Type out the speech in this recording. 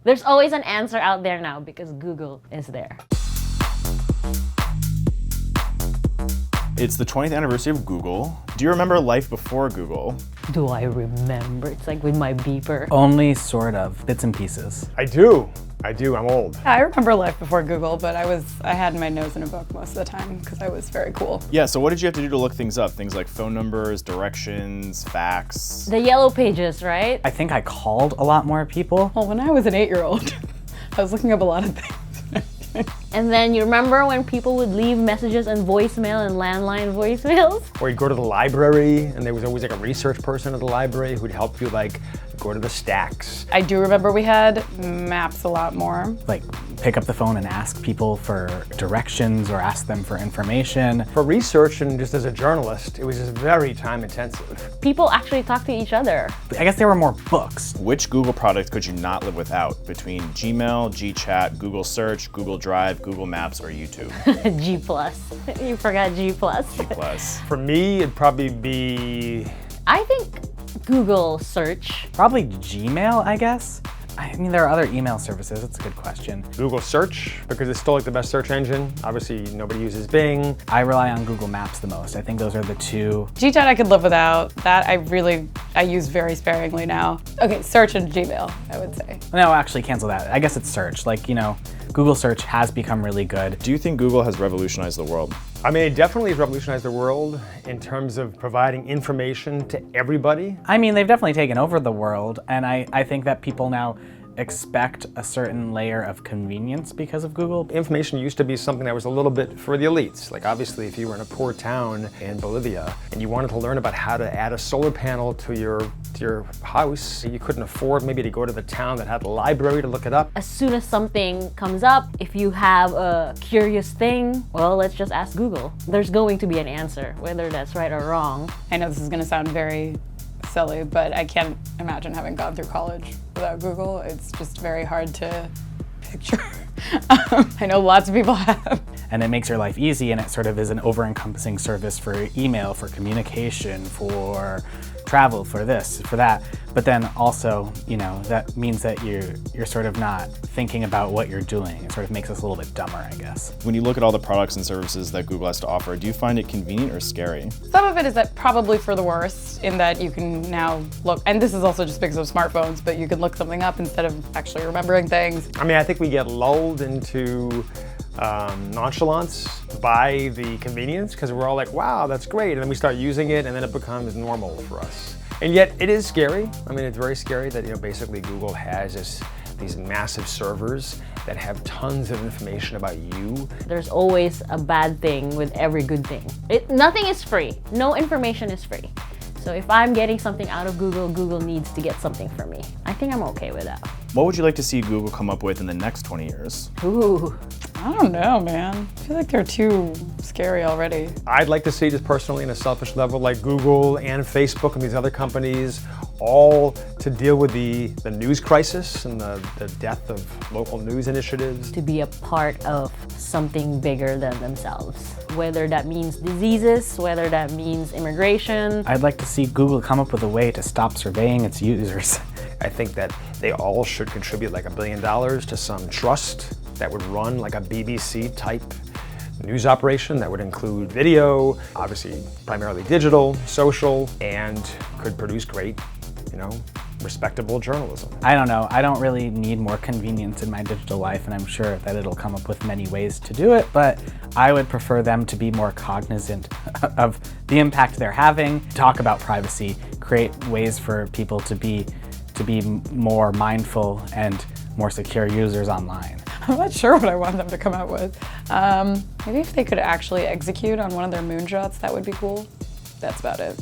There's always an answer out there now because Google is there. It's the 20th anniversary of Google. Do you remember life before Google? Do I remember? It's like with my beeper. Only sort of, bits and pieces. I do, I'm old. I remember life before Google, but I had my nose in a book most of the time because I was very cool. Yeah, so what did you have to do to look things up? Things like phone numbers, directions, facts. The yellow pages, right? I think I called a lot more people. Well, when I was an 8-year-old, I was looking up a lot of things. And then you remember when people would leave messages and voicemail and landline voicemails? Or you'd go to the library and there was always like a research person at the library who'd help you like go to the stacks. I do remember we had maps a lot more. Like pick up the phone and ask people for directions or ask them for information. For research and just as a journalist, it was just very time intensive. People actually talk to each otother. I guess there were more books. Which Google product could you not live without between Gmail, GChat, Google Search, Google Drive, Google Maps, or YouTube? G+. You forgot G+. Plus. For me, it'd probably be... I think Google Search. Probably Gmail, I guess. I mean, there are other email services. That's a good question. Google Search, because it's still like the best search engine. Obviously, nobody uses Bing. I rely on Google Maps the most. I think those are the two. GChat I could live without. That I use very sparingly now. Okay, Search and Gmail, I would say. No, actually cancel that. I guess it's search. Like, you know, Google Search has become really good. Do you think Google has revolutionized the world? I mean, it definitely has revolutionized the world in terms of providing information to everybody. I mean, they've definitely taken over the world, and I think that people now expect a certain layer of convenience because of Google. Information used to be something that was a little bit for the elites. Like obviously if you were in a poor town in Bolivia and you wanted to learn about how to add a solar panel to your house, you couldn't afford maybe to go to the town that had a library to look it up. As soon as something comes up, if you have a curious thing, well, let's just ask Google. There's going to be an answer, whether that's right or wrong. I know this is gonna sound very silly, but I can't imagine having gone through college without Google. It's just very hard to picture. I know lots of people have. And it makes your life easy, and it sort of is an over-encompassing service for email, for communication, for travel, for this, for that. But then also, you know, that means that you're sort of not thinking about what you're doing. It sort of makes us a little bit dumber, I guess. When you look at all the products and services that Google has to offer, do you find it convenient or scary? Some of it is that probably for the worst, in that you can now look, and this is also just because of smartphones, but you can look something up instead of actually remembering things. I mean, I think we get lulled into nonchalance by the convenience because we're all like, wow, that's great. And then we start using it and then it becomes normal for us. And yet it is scary. I mean, it's very scary that, you know, basically Google has these massive servers that have tons of information about you. There's always a bad thing with every good thing. Nothing is free. No information is free. So if I'm getting something out of Google, Google needs to get something from me. I think I'm okay with that. What would you like to see Google come up with in the next 20 years? Ooh. I don't know, man. I feel like they're too scary already. I'd like to see, just personally on a selfish level, like Google and Facebook and these other companies, all to deal with the news crisis and the death of local news initiatives. To be a part of something bigger than themselves. Whether that means diseases, whether that means immigration. I'd like to see Google come up with a way to stop surveying its users. I think that they all should contribute like $1 billion to some trust that would run like a BBC type news operation that would include video, obviously primarily digital, social, and could produce great, you know, respectable journalism. I don't know. I don't really need more convenience in my digital life, and I'm sure that it'll come up with many ways to do it, but I would prefer them to be more cognizant of the impact they're having, talk about privacy, create ways for people to be more mindful and more secure users online. I'm not sure what I want them to come out with. Maybe if they could actually execute on one of their moonshots, that would be cool. That's about it.